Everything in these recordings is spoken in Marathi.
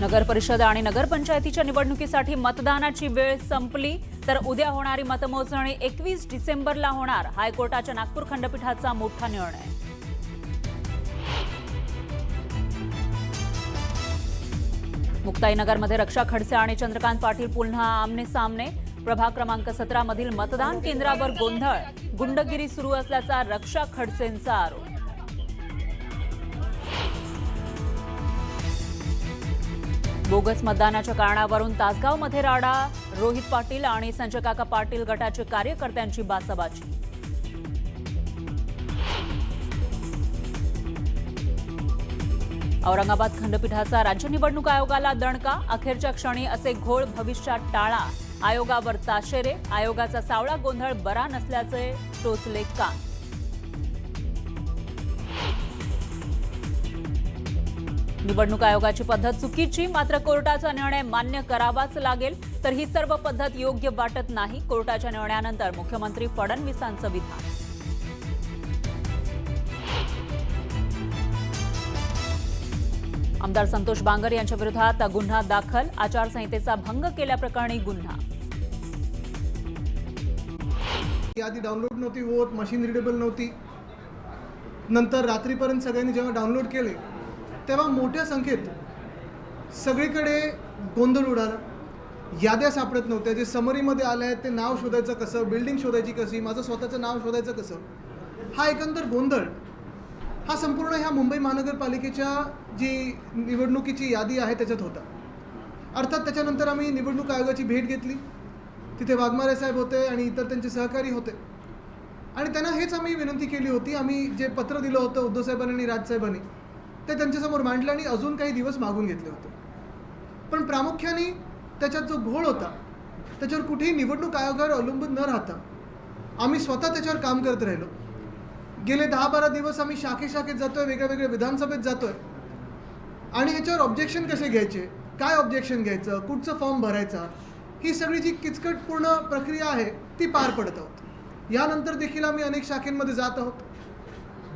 नगर परिषद आणि नगरपंचायतीच्या निवडणुकीसाठी मतदानाची वेळ संपली तर उद्या होणारी मतमोजणी 21 डिसेंबरला होणार. हायकोर्टाच्या नागपूर खंडपीठाचा मोठा निर्णय. मुक्ताईनगरमध्ये रक्षा खडसे आणि चंद्रकांत पाटील पुन्हा आमने सामने. प्रभाग क्रमांक 17 मधील मतदान केंद्रावर गोंधळ, गुंडगिरी सुरू असल्याचा रक्षा खडसेंचा आरोप. बोगस मतदानाच्या कारणावरून तासगावमध्ये राडा, रोहित पाटील आणि संजय काका पाटील गटाचे कार्यकर्त्यांची बाचाबाची. औरंगाबाद खंडपीठाचा राज्य निवडणूक आयोगाला दणका. अखेरच्या क्षणी असे घोळ भविष्यात टाळा. आयोगावर ताशेरे. आयोगाचा सावळा गोंधळ बरा नसल्याचे टोचले कान. निवडणूक आयोगाची पद्धत चुकीची, मात्र कोर्टाचा निर्णय मान्य करावाच लागेल. तर ही सर्व पद्धत योग्य वाटत नाही. कोर्टाच्या निर्णयानंतर मुख्यमंत्री फडणवीसांचं विधान. आमदार संतोष बांगर यांच्या विरोधात गुन्हा दाखल. आचारसंहितेचा भंग केल्याप्रकरणी गुन्हा. आधी डाउनलोड नव्हती होत, मशीन रिडेबल नव्हती. नंतर रात्रीपर्यंत सगळ्यांनी जेव्हा डाउनलोड केले तेव्हा मोठ्या संख्येत सगळीकडे गोंधळ उडाला. याद्या सापडत नव्हत्या. जे समरीमध्ये आले आहेत ते नाव शोधायचं कसं, बिल्डिंग शोधायची कशी, माझं स्वतःचं नाव शोधायचं कसं, हा एकंदर गोंधळ हा संपूर्ण ह्या मुंबई महानगरपालिकेच्या जी निवडणुकीची यादी आहे त्याच्यात होता. अर्थात त्याच्यानंतर आम्ही निवडणूक आयोगाची भेट घेतली. तिथे वाघमारे साहेब होते आणि इतर त्यांचे सहकारी होते आणि त्यांना हेच आम्ही विनंती केली होती. आम्ही जे पत्र दिलं होतं उद्धव साहेबांनी आणि राजसाहेबांनी ते त्यांच्यासमोर मांडलं आणि अजून काही दिवस मागून घेतले होते. पण प्रामुख्याने त्याच्यात जो घोळ होता त्याच्यावर कुठेही निवडणूक आयोगावर अवलंबून न राहता आम्ही स्वतः त्याच्यावर काम करत राहिलो. गेले 10-12 दिवस आम्ही शाखेत जातोय, वेगळ्या विधानसभेत जातोय आणि ह्याच्यावर ऑब्जेक्शन कसे घ्यायचे, काय ऑब्जेक्शन घ्यायचं, कुठचं फॉर्म भरायचा, ही सगळी जी किचकटपूर्ण प्रक्रिया आहे ती पार पडत आहोत. यानंतर देखील आम्ही अनेक शाखेंमध्ये जात आहोत.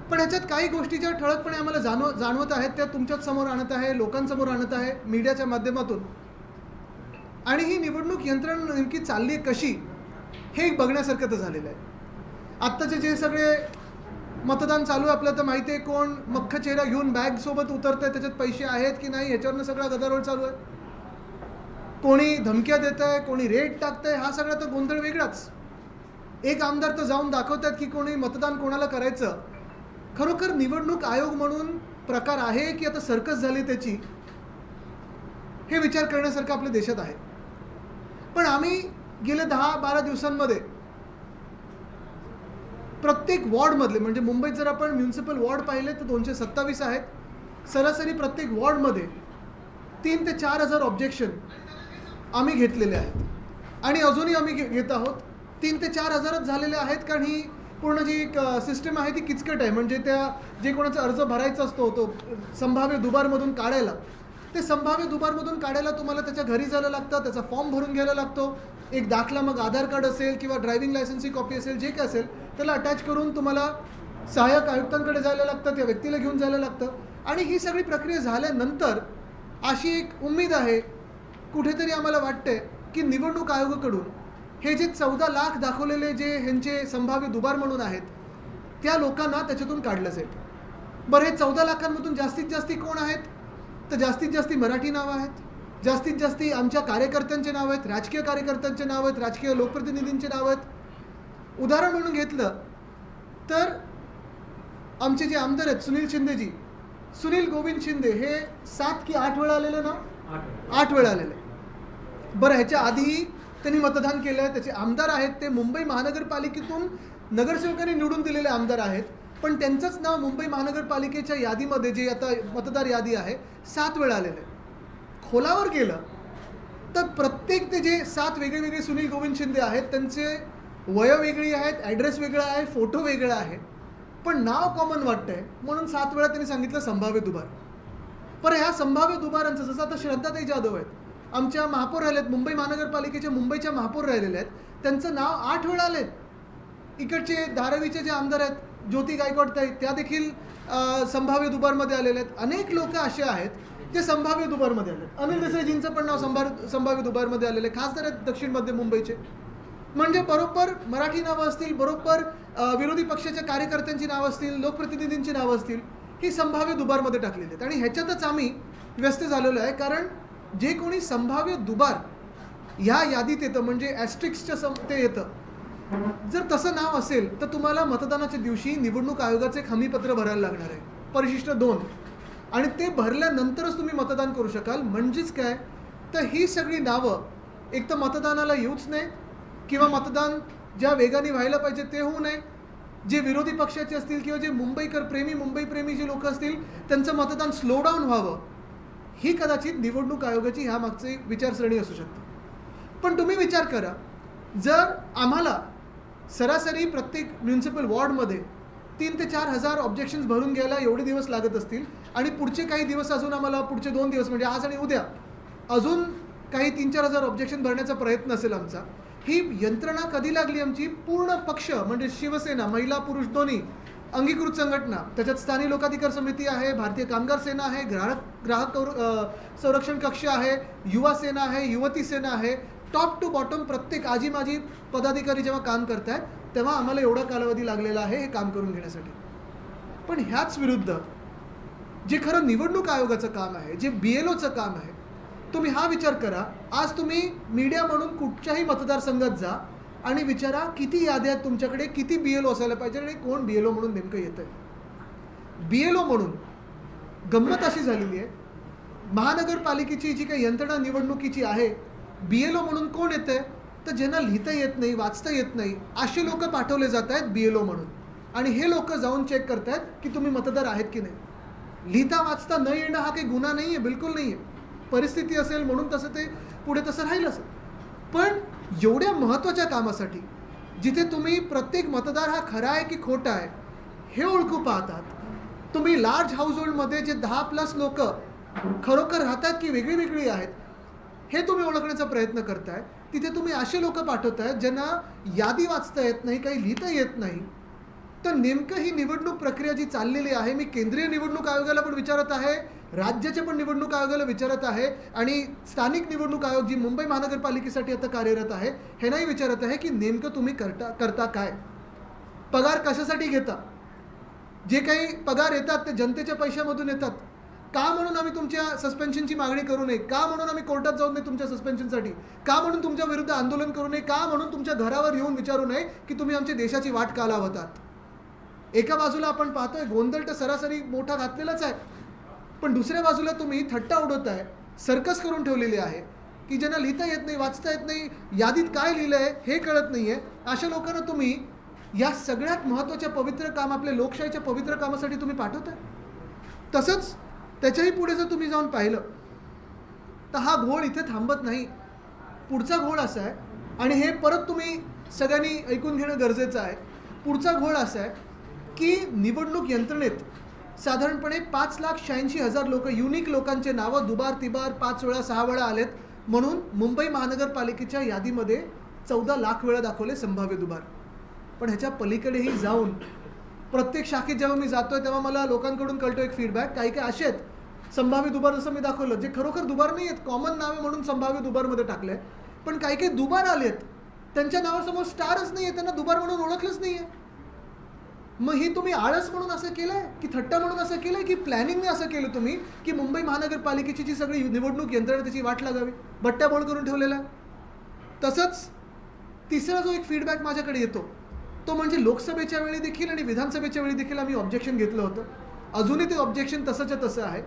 पण ह्याच्यात काही गोष्टी ज्या ठळकपणे आम्हाला जाणवत आहेत त्या तुमच्याच समोर आणत आहे, लोकांसमोर आणत आहे, मीडियाच्या माध्यमातून. आणि ही निवडणूक यंत्रणा नेमकी चालली कशी हे बघण्यासारखं तर झालेलं आहे. आत्ताचे जे सगळे मतदान चालू आहे आपल्याला तर माहिती आहे, कोण मख्ख चेहरा घेऊन बॅग सोबत उतरतंय, त्याच्यात पैसे आहेत की नाही ह्याच्यावरनं सगळा गदारोळ चालू आहे. कोणी धमक्या देत आहे, कोणी रेट टाकतंय, हा सगळा तर गोंधळ वेगळाच. एक आमदार तर जाऊन दाखवतात की कोणी मतदान कोणाला करायचं. खरोखर निवडणूक आयोग म्हणून प्रकार आहे की आता सर्कस झाली त्याची, हे विचार करण्यासारखं आपल्या देशात आहे. पण आम्ही गेले 10-12 दिवसांमध्ये प्रत्येक वॉर्डमधले, म्हणजे मुंबईत जर आपण म्युनिसिपल वॉर्ड पाहिले तर 227 आहेत. सरासरी प्रत्येक वॉर्डमध्ये 3,000 ते 4,000 ऑब्जेक्शन आम्ही घेतलेले आहेत आणि अजूनही आम्ही घेत आहोत. 3,000 ते 4,000च झालेले आहेत कारण ही पूर्ण जी एक सिस्टम आहे ती किचकट आहे. म्हणजे त्या जे कोणाचा अर्ज भरायचा असतो तो संभाव्य दुबारमधून काढायला, ते संभाव्य दुबारमधून काढायला तुम्हाला त्याच्या घरी जायला लागतं, त्याचा फॉर्म भरून घ्यायला लागतो. एक दाखला, मग आधार कार्ड असेल किंवा ड्रायव्हिंग लायसन्सची कॉपी असेल, जे काय असेल त्याला अटॅच करून तुम्हाला सहाय्यक आयुक्तांकडे जायला लागतं, त्या व्यक्तीला घेऊन जायला लागतं. आणि ही सगळी प्रक्रिया झाल्यानंतर अशी एक उम्मीद आहे, कुठेतरी आम्हाला वाटते की निवडणूक आयोगाकडून हे जे 14 लाख दाखवलेले जे ह्यांचे संभाव्य दुबार म्हणून आहेत त्या लोकांना त्याच्यातून काढलं जाईल. बरं, हे 14 लाखांमधून जास्तीत जास्ती कोण आहेत तर जास्तीत जास्ती मराठी नावं आहेत, जास्तीत जास्ती आमच्या कार्यकर्त्यांचे नाव आहेत, राजकीय कार्यकर्त्यांचे नाव आहेत, राजकीय लोकप्रतिनिधींचे नाव आहेत. उदाहरण म्हणून घेतलं तर आमचे जे आमदार आहेत सुनील शिंदेजी, सुनील गोविंद शिंदे हे 7 की 8 वेळा आलेले ना, 8 वेळा आलेले. बरं, ह्याच्या आधीही त्यांनी मतदान केलं आहे. त्याचे आमदार आहेत ते मुंबई महानगरपालिकेतून नगरसेवकांनी निवडून दिलेले आमदार आहेत, पण त्यांचंच नाव मुंबई महानगरपालिकेच्या यादीमध्ये जे आता मतदार यादी आहे 7 वेळा आलेलं आहे. खोलावर गेलं तर प्रत्येक ते जे 7 वेगळे सुनील गोविंद शिंदे आहेत त्यांचे वय वेगळी आहेत, ॲड्रेस वेगळा आहे, फोटो वेगळा आहे, पण नाव कॉमन वाटतंय म्हणून 7 वेळा त्यांनी सांगितलं संभाव्य दुबार. पण ह्या संभाव्य दुबारांचं, जसं आता श्रद्धाताई जाधव आहेत, आमच्या महापौर राहिलेत, मुंबई महानगरपालिकेच्या मुंबईच्या महापौर राहिलेले आहेत, त्यांचं नाव 8 वेळा आलेत. इकडचे धारावीचे जे आमदार आहेत ज्योती गायकवाड ताई त्या देखील संभाव्य दुबारमध्ये आलेले आहेत. अनेक लोक असे आहेत ते संभाव्य दुबारमध्ये आले. अनिल देसाईजींचं पण नाव संभाव्य दुबारमध्ये आलेलं आहे. खासदार आहेत दक्षिण मध्य मुंबईचे. म्हणजे बरोबर मराठी नावं असतील, बरोबर विरोधी पक्षाच्या कार्यकर्त्यांची नावं असतील, लोकप्रतिनिधींची नावं असतील, ही संभाव्य दुबारमध्ये टाकलेली आहेत. आणि ह्याच्यातच आम्ही व्यस्त झालेलो आहे. कारण जे कोणी संभाव्य दुबार ह्या यादीत येतं, म्हणजे ॲस्ट्रिक्सच्या ते येतं, जर तसं नाव असेल तर तुम्हाला मतदानाच्या दिवशी निवडणूक आयोगाचे एक हमीपत्र भरायला लागणार आहे, परिशिष्ट 2. आणि ते भरल्यानंतरच तुम्ही मतदान करू शकाल. म्हणजेच काय, तर ही सगळी नावं एक तर मतदानाला येऊच नाही, किंवा मतदान ज्या वेगाने व्हायला पाहिजे ते होऊ नये. जे विरोधी पक्षाचे असतील किंवा जे मुंबई प्रेमी जे लोक असतील, त्यांचं मतदान स्लो डाऊन व्हावं, ही कदाचित निवडणूक आयोगाची ह्या मागची विचारसरणी असू शकते. पण तुम्ही विचार करा, जर आम्हाला सरासरी प्रत्येक म्युनिसिपल वॉर्डमध्ये 3,000 ते 4,000 ऑब्जेक्शन्स भरून घ्यायला एवढे दिवस लागत असतील, आणि पुढचे काही दिवस अजून आम्हाला, पुढचे 2 दिवस म्हणजे आज आणि उद्या अजून काही 3,000-4,000 ऑब्जेक्शन भरण्याचा प्रयत्न असेल आमचा, ही यंत्रणा कधी लागली आमची? पूर्ण पक्ष म्हणजे शिवसेना, महिला पुरुष दोन्ही, अंगीकृत संघटना, त्याच्यात स्थानिक लोकाधिकार समिती आहे, भारतीय कामगार सेना आहे, ग्राहक संरक्षण कक्ष आहे, युवा सेना आहे, युवती सेना आहे, टॉप टू बॉटम प्रत्येक आजी माजी पदाधिकारी जेव्हा काम करतायत तेव्हा आम्हाला एवढा कालावधी लागलेला आहे हे काम करून घेण्यासाठी. पण ह्याच विरुद्ध जे खरं निवडणूक आयोगाचं काम आहे, जे BLOचं काम आहे, तुम्ही हा विचार करा. आज तुम्ही मीडिया म्हणून कुठच्याही मतदारसंघात जा आणि विचारा किती याद्या आहेत तुमच्याकडे, किती BLO असायला पाहिजे आणि कोण BLO म्हणून नेमकं येतं आहे. BLO म्हणून गंमत अशी झालेली आहे, महानगरपालिकेची जी काही यंत्रणा निवडणुकीची आहे, BLO म्हणून कोण येतं आहे? तर ज्यांना लिहिता येत नाही, वाचता येत नाही, असे लोक पाठवले जात आहेत BLO म्हणून. आणि हे लोक जाऊन चेक करतायत की तुम्ही मतदार आहेत की नाही. लिहिता वाचता न येणं हा काही गुन्हा नाही आहे, बिलकुल नाही आहे. परिस्थिती असेल म्हणून तसं ते पुढे तसं राहील असेल. पण एवढ्या महत्त्वाच्या कामासाठी, जिथे तुम्ही प्रत्येक मतदार हा खरा आहे की खोटा आहे हे ओळखू पाहतात, तुम्ही लार्ज हाऊसहोल्डमध्ये जे 10+ लोक खरोखर राहतात की वेगळी वेगळी आहेत हे तुम्ही ओळखण्याचा प्रयत्न करताय, तिथे तुम्ही असे लोक पाठवतायत ज्यांना यादी वाचता येत नाही, काही लिहिता येत नाही. तर नेमकं ही निवडणूक प्रक्रिया जी चाललेली आहे, मी केंद्रीय निवडणूक आयोगाला पण विचारत आहे, राज्याच्या पण निवडणूक आयोगाला विचारत आहे, आणि स्थानिक निवडणूक आयोग जी मुंबई महानगरपालिकेसाठी आता कार्यरत आहे ह्यांनाही विचारत आहे की नेमकं तुम्ही करता काय, पगार कशासाठी घेता, जे काही पगार येतात ते जनतेच्या पैशामधून येतात का, म्हणून आम्ही तुमच्या सस्पेन्शनची मागणी करू नये का, म्हणून आम्ही कोर्टात जाऊ नये तुमच्या सस्पेन्शनसाठी का, म्हणून तुमच्या विरुद्ध आंदोलन करू नये का, म्हणून तुमच्या घरावर येऊन विचारू नये की तुम्ही आमच्या देशाची वाट का लावतात. एका बाजूला आपण पाहतोय गोंधळ तर सरासरी मोठा घातलेलाच आहे, पण दुसऱ्या बाजूला तुम्ही थट्टा उडवताय, सर्कस करून ठेवलेली आहे की ज्यांना लिहिता येत नाही, वाचता येत नाही, यादीत काय लिहिलं आहे हे कळत नाही आहे, अशा लोकांना तुम्ही या सगळ्यात महत्त्वाच्या पवित्र काम, आपल्या लोकशाहीच्या पवित्र कामासाठी तुम्ही पाठवताय. तसंच त्याच्याही पुढे जर तुम्ही जाऊन पाहिलं तर हा घोळ इथे थांबत नाही. पुढचा घोळ असा आहे, आणि हे परत तुम्ही सगळ्यांनी ऐकून घेणं गरजेचं आहे, पुढचा घोळ असा आहे की निवडणूक यंत्रणेत साधारणपणे 5,86,000 लोक, युनिक लोकांचे नावं दुबार तिबार 5 वेळा 6 वेळा आलेत, म्हणून मुंबई महानगरपालिकेच्या यादीमध्ये 14 लाख वेळा दाखवले संभाव्य दुबार. पण ह्याच्या पलीकडेही जाऊन प्रत्येक शाखेत जेव्हा मी जातोय तेव्हा मला लोकांकडून कळतो एक फीडबॅक, काही काही असे आहेत संभाव्य दुबार, जसं मी दाखवलं, जे खरोखर दुबार नाही आहेत, कॉमन नावे म्हणून संभाव्य दुबारमध्ये टाकले, पण काही काही दुबार आलेत त्यांच्या नावासमोर स्टारच नाही आहे, त्यांना दुबार म्हणून ओळखलंच नाही आहे. मग ही तुम्ही आळस म्हणून असं केलं आहे की थट्टा म्हणून असं केलं आहे की प्लॅनिंगने असं केलं तुम्ही की मुंबई महानगरपालिकेची जी सगळी निवडणूक यंत्रणा त्याची वाट लागावी, बट्ट्याबोळ करून ठेवलेला आहे. तसंच तिसरा जो एक फीडबॅक माझ्याकडे येतो तो म्हणजे लोकसभेच्या वेळी देखील आणि विधानसभेच्या वेळी देखील आम्ही ऑब्जेक्शन घेतलं होतं, अजूनही ते ऑब्जेक्शन तसंच्या तसं आहे.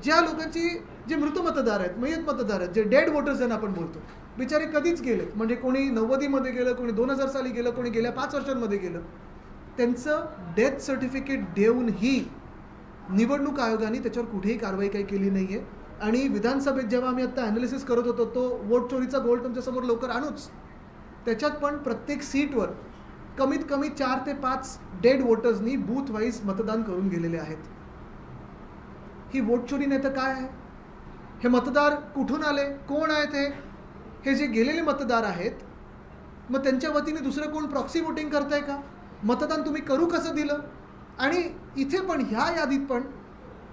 ज्या लोकांची, जे मृत मतदार आहेत, मयत मतदार आहेत, जे डेड वोटर्स ज्यांना आपण बोलतो, बिचारे कधीच गेले, म्हणजे कोणी 90मध्ये गेलं, कोणी 2000 साली गेलं, कोणी गेल्या 5 वर्षांमध्ये गेलं, त्यांचं डेथ सर्टिफिकेट देऊनही निवडणूक आयोगाने त्याच्यावर कुठेही कारवाई काही केली नाही आहे. आणि विधानसभेत जेव्हा आम्ही आता ॲनालिसिस करत होतो, तो वोट चोरीचा गोळ तुमच्यासमोर लवकर आणूच, त्याच्यात पण प्रत्येक सीटवर कमीत कमी 4 ते 5 डेड वोटर्सनी बूथ वाईज मतदान करून गेलेले आहेत. ही वोट चोरी नाही तर काय आहे? हे मतदार कुठून आले, कोण आहेत हे जे गेलेले मतदार आहेत, मग त्यांच्या वतीने दुसरं कोण प्रॉक्सी वोटिंग करताय का? मतदान तुम्ही करू कसं दिलं? आणि इथे पण ह्या यादीत पण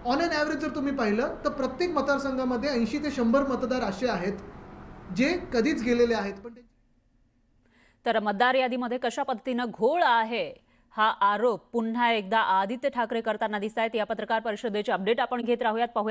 ऑन एन ॲव्हरेज जर तुम्ही पाहिलं तर प्रत्येक मतदारसंघामध्ये 80 ते 100 मतदार असे आहेत जे कधीच गेलेले आहेत. पण तर मतदार यादीमध्ये कशा पद्धतीनं घोळ आहे हा आरोप पुन्हा एकदा आदित्य ठाकरे करताना दिसत आहेत. या पत्रकार परिषदेचे अपडेट आपण घेत राहूयात. पाहूयात